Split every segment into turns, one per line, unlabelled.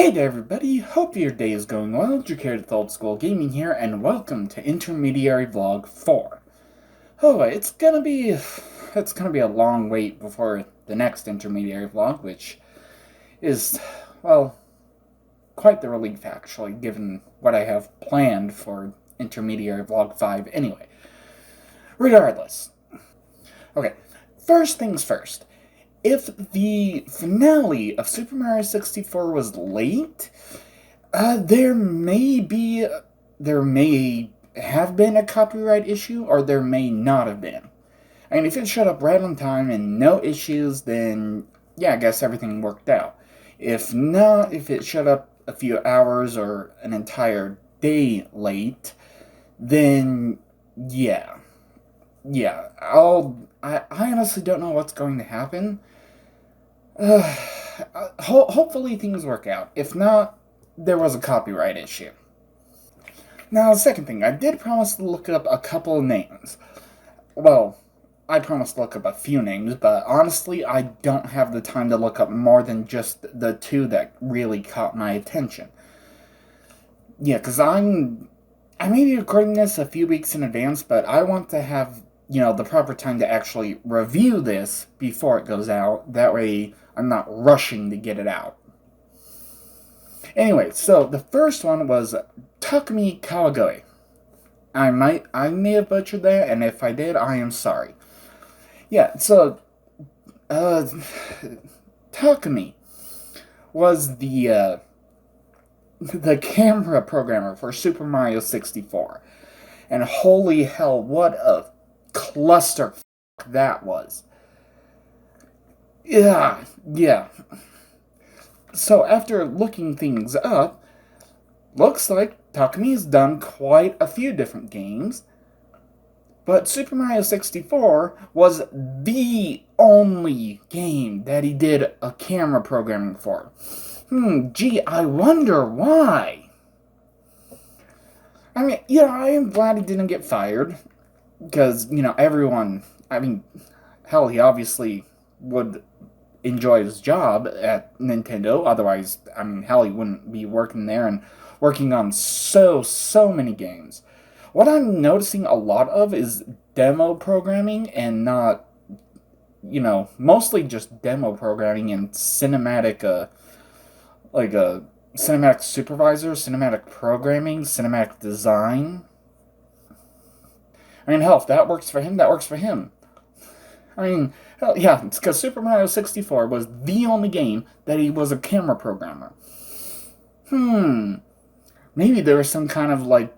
Hey there everybody, hope your day is going well. Jacared Old School Gaming here, and welcome to Intermediary Vlog 4. Oh, it's gonna be a long wait before the next Intermediary Vlog, which is, well, quite the relief actually, given what I have planned for Intermediary Vlog 5 anyway. Regardless. Okay, first things first. If the finale of Super Mario 64 was late, there may have been a copyright issue, or there may not have been. I mean, if it showed up right on time and no issues, then yeah, I guess everything worked out. If not, if it showed up a few hours or an entire day late, then yeah, I honestly don't know what's going to happen. Uh, Hopefully things work out. If not, there was a copyright issue. Now, the second thing, I did promise to look up a couple of names. Well, I promised to look up a few names, but honestly, I don't have the time to look up more than just the two that really caught my attention. Yeah, because I may be recording this a few weeks in advance, but I want to have, the proper time to actually review this before it goes out. That way, I'm not rushing to get it out. Anyway, so the first one was Takumi Kawagoe. I may have butchered that, and if I did, I am sorry. Yeah, so, uh, Takumi was the camera programmer for Super Mario 64. And holy hell, what a cluster that was. Yeah. So after looking things up, looks like Takumi's done quite a few different games, but Super Mario 64 was the only game that he did a camera programming for. Gee, I wonder why. I mean, I am glad he didn't get fired, because, everyone, I mean, hell, he obviously would enjoy his job at Nintendo. Otherwise, I mean, hell, he wouldn't be working there and working on so many games. What I'm noticing a lot of is demo programming, and not, mostly just demo programming and cinematic, like a cinematic supervisor, cinematic programming, cinematic design. I mean, hell, if that works for him, that works for him. I mean, hell, yeah, it's because Super Mario 64 was the only game that he was a camera programmer. Maybe there was some kind of, like,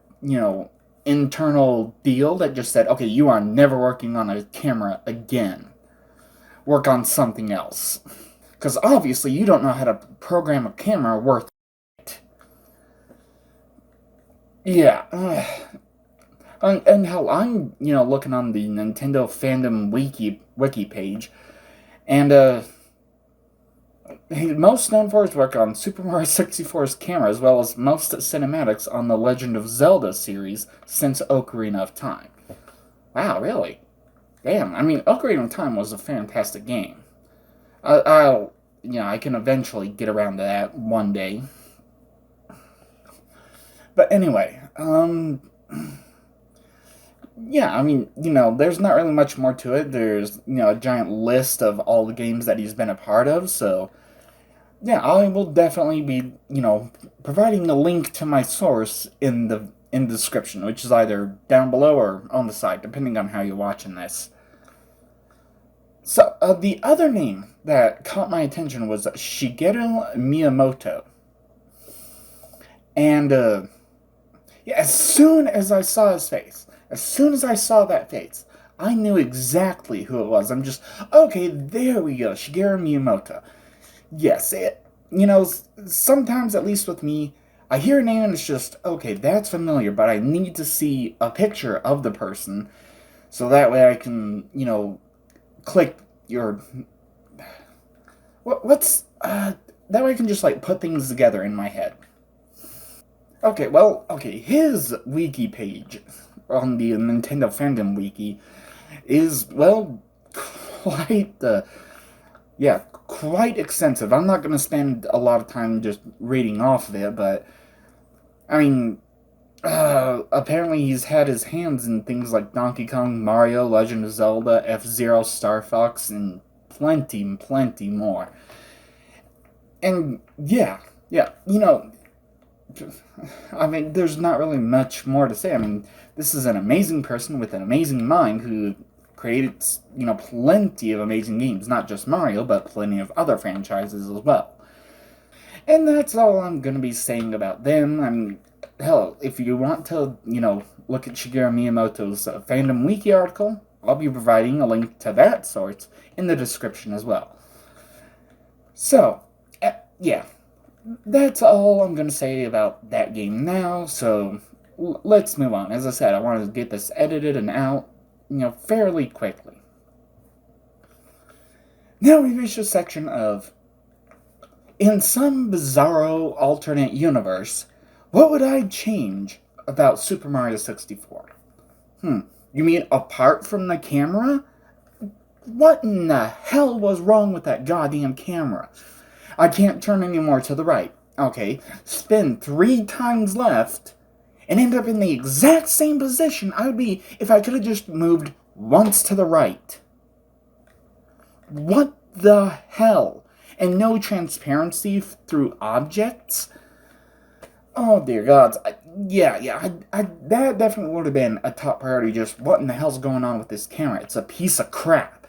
internal deal that just said, okay, you are never working on a camera again. Work on something else. Because obviously you don't know how to program a camera worth it. Yeah. And hell, I'm, looking on the Nintendo fandom wiki page, and he's most known for his work on Super Mario 64's camera, as well as most cinematics on the Legend of Zelda series since Ocarina of Time. Wow, really? Damn, I mean, Ocarina of Time was a fantastic game. I can eventually get around to that one day. But anyway, yeah, I mean, there's not really much more to it. There's, a giant list of all the games that he's been a part of, so yeah, I will definitely be, providing a link to my source in the description, which is either down below or on the side, depending on how you're watching this. So, the other name that caught my attention was Shigeru Miyamoto. And, yeah, as soon as I saw his face, as soon as I saw that face, I knew exactly who it was. I'm just, okay, there we go, Shigeru Miyamoto. Yes, sometimes, at least with me, I hear a name and it's just, okay, that's familiar, but I need to see a picture of the person, so that way I can, click your, that way I can just, like, put things together in my head. Okay, his wiki page on the Nintendo Fandom Wiki is, well, quite Yeah, quite extensive. I'm not going to spend a lot of time just reading off of it, but I mean, apparently he's had his hands in things like Donkey Kong, Mario, Legend of Zelda, F Zero, Star Fox, and plenty, plenty more. And yeah, yeah, I mean, there's not really much more to say. I mean, this is an amazing person with an amazing mind who created, plenty of amazing games. Not just Mario, but plenty of other franchises as well. And that's all I'm going to be saying about them. I mean, hell, if you want to, look at Shigeru Miyamoto's Fandom Wiki article, I'll be providing a link to that sort in the description as well. So, yeah, that's all I'm going to say about that game now, so let's move on. As I said, I wanted to get this edited and out, fairly quickly. Now we reach a section of, in some bizarro alternate universe, what would I change about Super Mario 64? You mean apart from the camera? What in the hell was wrong with that goddamn camera? I can't turn any more to the right. Okay, spin 3 times left and end up in the exact same position I would be if I could have just moved once to the right. What the hell? And no transparency through objects? Oh dear gods. That definitely would have been a top priority. Just what in the hell's going on with this camera? It's a piece of crap.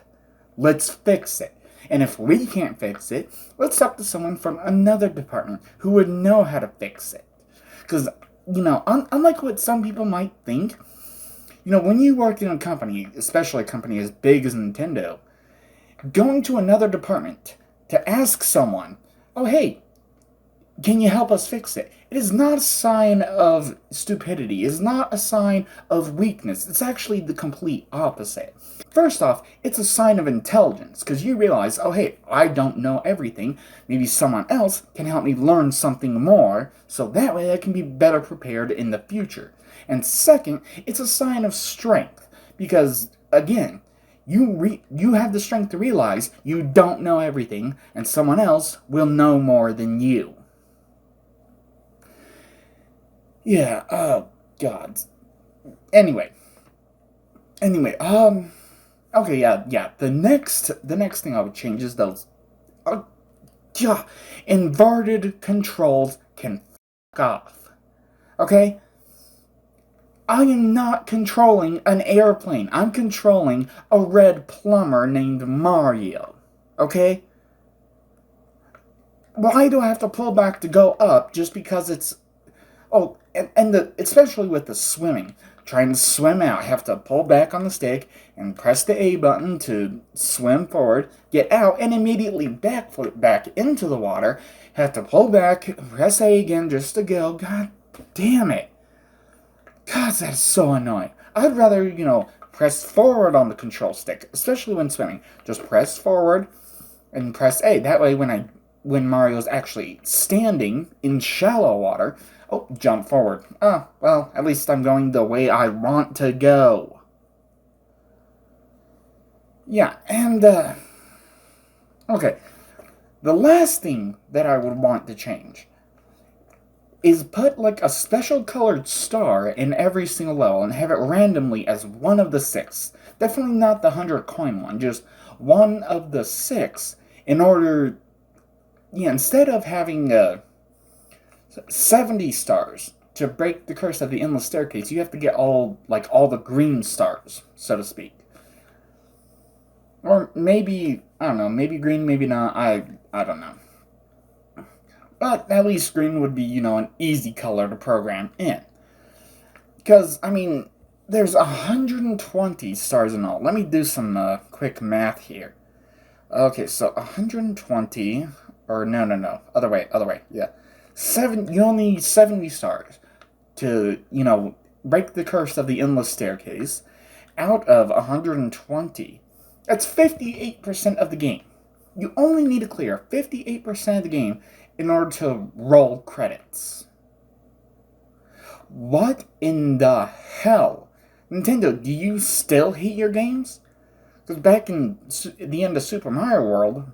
Let's fix it. And if we can't fix it, let's talk to someone from another department who would know how to fix it. Because, unlike what some people might think, when you work in a company, especially a company as big as Nintendo, going to another department to ask someone, oh, hey, can you help us fix it? It is not a sign of stupidity. It is not a sign of weakness. It's actually the complete opposite. First off, it's a sign of intelligence, because you realize, oh hey, I don't know everything. Maybe someone else can help me learn something more, so that way I can be better prepared in the future. And second, it's a sign of strength, because, again, you have the strength to realize you don't know everything, and someone else will know more than you. Yeah, oh, God. Anyway. Okay, yeah. The next thing I would change is those, uh, yeah, inverted controls can f off. Okay, I am not controlling an airplane. I'm controlling a red plumber named Mario. Okay, why do I have to pull back to go up just because it's Oh, especially with the swimming. Trying to swim out, I have to pull back on the stick and press the A button to swim forward, get out, and immediately backflip back into the water. Have to pull back, press A again just to go. God damn it. God, that's so annoying. I'd rather, press forward on the control stick, especially when swimming. Just press forward and press A. That way, when Mario's actually standing in shallow water, oh, jump forward. Ah, well, at least I'm going the way I want to go. Yeah, and, okay. The last thing that I would want to change is put, like, a special colored star in every single level and have it randomly as one of the 6. Definitely not the 100 coin one, just one of the 6 in order, yeah, instead of having, 70 stars to break the curse of the endless staircase, you have to get all the green stars, so to speak. Or maybe, I don't know, maybe green, maybe not. I don't know. But at least green would be, an easy color to program in. Because, I mean, there's 120 stars in all. Let me do some quick math here. Okay, so 120, or no, other way, yeah. You only need 70 stars to, break the curse of the endless staircase out of 120. That's 58% of the game. You only need to clear 58% of the game in order to roll credits. What in the hell? Nintendo, do you still hate your games? Because back in the end of Super Mario World,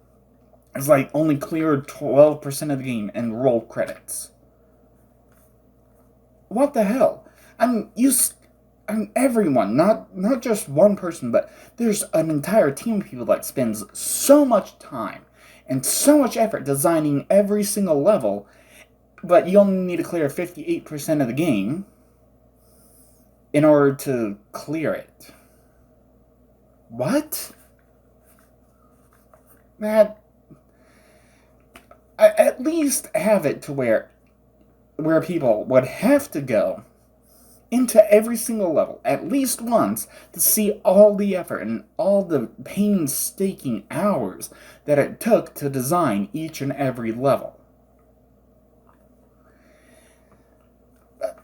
It's like only cleared 12% of the game and roll credits. What the hell? I mean, everyone, not just one person, but there's an entire team of people that spends so much time and so much effort designing every single level, but you only need to clear 58% of the game in order to clear it. What? That I at least have it to where people would have to go into every single level at least once to see all the effort and all the painstaking hours that it took to design each and every level.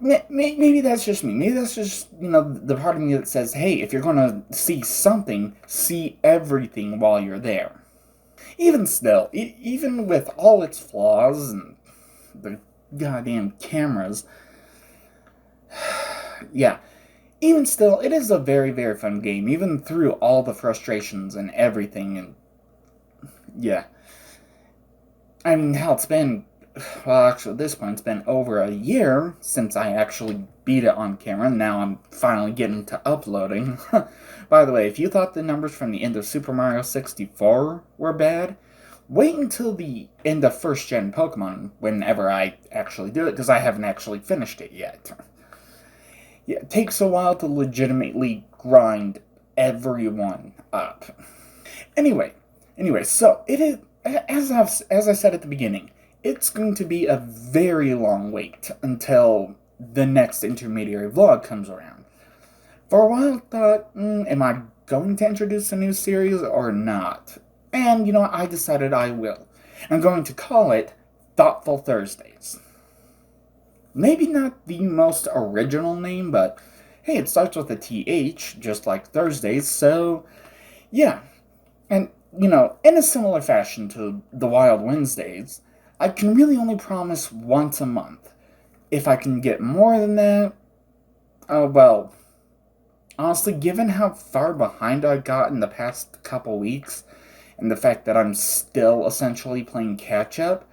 Maybe that's just me. Maybe that's just, the part of me that says, hey, if you're going to see something, see everything while you're there. Even still, even with all its flaws and the goddamn cameras, yeah, even still, it is a very, very fun game, even through all the frustrations and everything, and yeah. I mean, hell, it's been, well, actually, at this point, it's been over a year since I actually beat it on camera, and now I'm finally getting to uploading. By the way, if you thought the numbers from the end of Super Mario 64 were bad, wait until the end of First Gen Pokemon whenever I actually do it, because I haven't actually finished it yet. Yeah, it takes a while to legitimately grind everyone up. Anyway, so it is, as I said at the beginning, it's going to be a very long wait until the next intermediary vlog comes around. For a while, I thought, am I going to introduce a new series or not? And, I decided I will. I'm going to call it Thoughtful Thursdays. Maybe not the most original name, but hey, it starts with a TH, just like Thursdays, so yeah. And, in a similar fashion to the Wild Wednesdays, I can really only promise once a month. If I can get more than that, oh well. Honestly, given how far behind I got in the past couple weeks, and the fact that I'm still essentially playing catch up,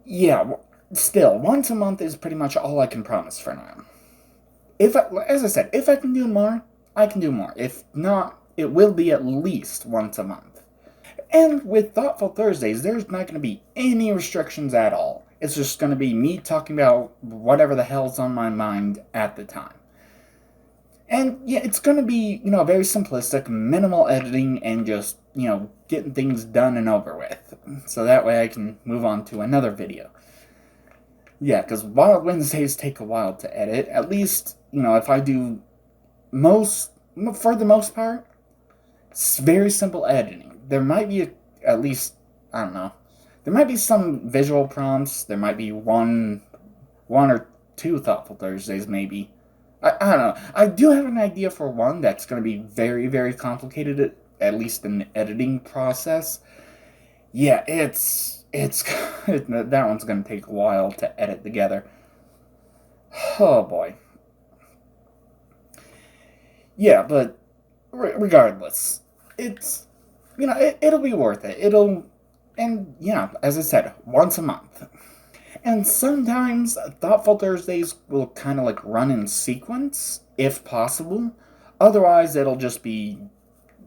yeah, still, once a month is pretty much all I can promise for now. As I said, if I can do more, I can do more. If not, it will be at least once a month. And with Thoughtful Thursdays, there's not going to be any restrictions at all. It's just going to be me talking about whatever the hell's on my mind at the time. And yeah, it's going to be, very simplistic, minimal editing, and just, getting things done and over with. So that way I can move on to another video. Yeah, because Wild Wednesdays take a while to edit. At least, if I do for the most part, it's very simple editing. There might be at least, I don't know, there might be some visual prompts. There might be one or two Thoughtful Thursdays, maybe. I don't know. I do have an idea for one that's going to be very, very complicated, at least in the editing process. Yeah, it's that one's going to take a while to edit together. Oh boy. Yeah, but regardless, it's it'll be worth it. And yeah, as I said, once a month. And sometimes Thoughtful Thursdays will kind of like run in sequence, if possible. Otherwise, it'll just be,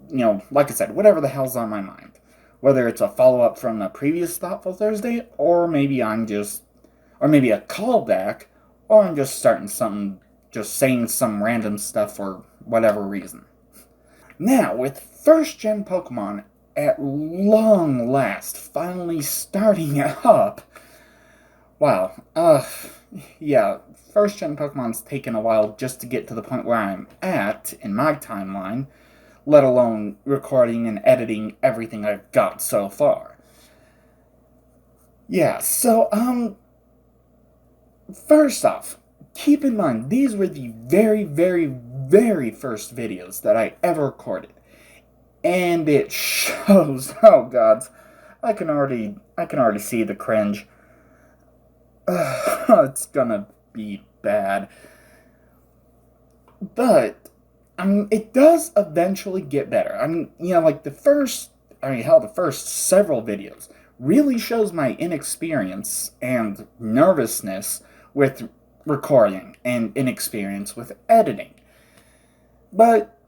like I said, whatever the hell's on my mind. Whether it's a follow up from the previous Thoughtful Thursday, or maybe or maybe a callback, or I'm just starting something, just saying some random stuff for whatever reason. Now, with First Gen Pokemon at long last finally starting up, wow, yeah, First Gen Pokemon's taken a while just to get to the point where I'm at in my timeline, let alone recording and editing everything I've got so far. Yeah, so, first off, keep in mind, these were the very, very, very first videos that I ever recorded. And it shows, oh gods, I can already see the cringe. It's gonna be bad. But, I mean, it does eventually get better. I mean, like the first, I mean, hell, the first several videos really shows my inexperience and nervousness with recording and inexperience with editing. But,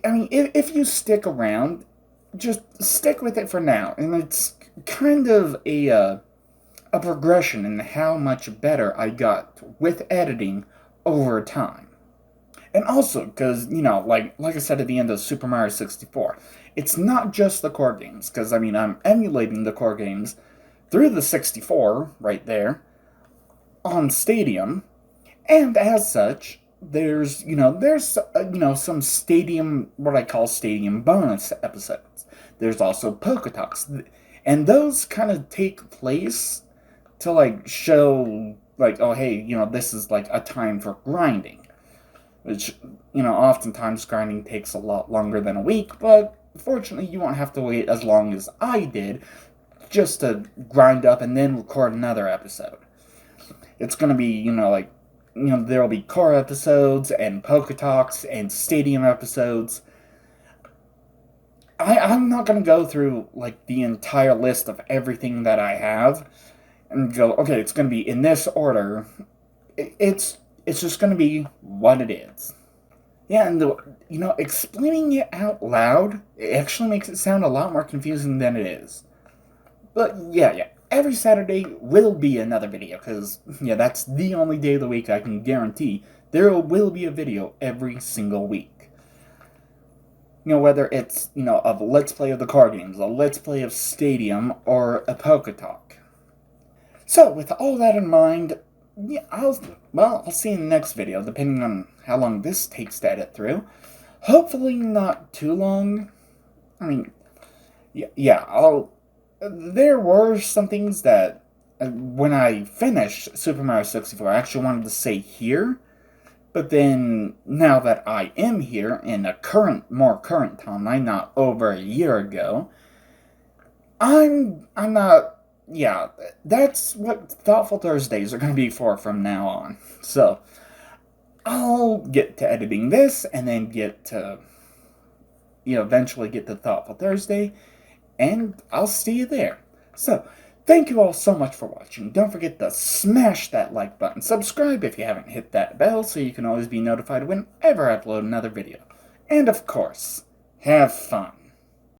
I mean, if you stick around, just stick with it for now. And it's kind of a progression in how much better I got with editing over time. And also, because, like I said at the end of Super Mario 64, it's not just the core games, because, I mean, I'm emulating the core games through the 64, right there, on Stadium, and as such, there's some Stadium, what I call Stadium bonus episodes. There's also PokeTalks, and those kind of take place to, like, show, like, oh, hey, this is, like, a time for grinding. Which, oftentimes grinding takes a lot longer than a week, but fortunately you won't have to wait as long as I did just to grind up and then record another episode. It's gonna be, there'll be core episodes and PokeTalks and Stadium episodes. I'm not gonna go through, like, the entire list of everything that I have and go, okay, it's gonna be in this order. It's just gonna be what it is. Yeah, and explaining it out loud, it actually makes it sound a lot more confusing than it is. But yeah, every Saturday will be another video, because, yeah, that's the only day of the week I can guarantee there will be a video every single week. Whether it's, a Let's Play of the card games, a Let's Play of Stadium, or a PokeTalk. So, with all that in mind, yeah, I'll see you in the next video, depending on how long this takes to edit through. Hopefully not too long. I mean, there were some things that, when I finished Super Mario 64, I actually wanted to say here, but then, now that I am here, in a more current timeline, not over a year ago, I'm not... Yeah, that's what Thoughtful Thursdays are going to be for from now on. So, I'll get to editing this, and then get to, eventually get to Thoughtful Thursday, and I'll see you there. So, thank you all so much for watching. Don't forget to smash that like button. Subscribe if you haven't hit that bell so you can always be notified whenever I upload another video. And of course, have fun.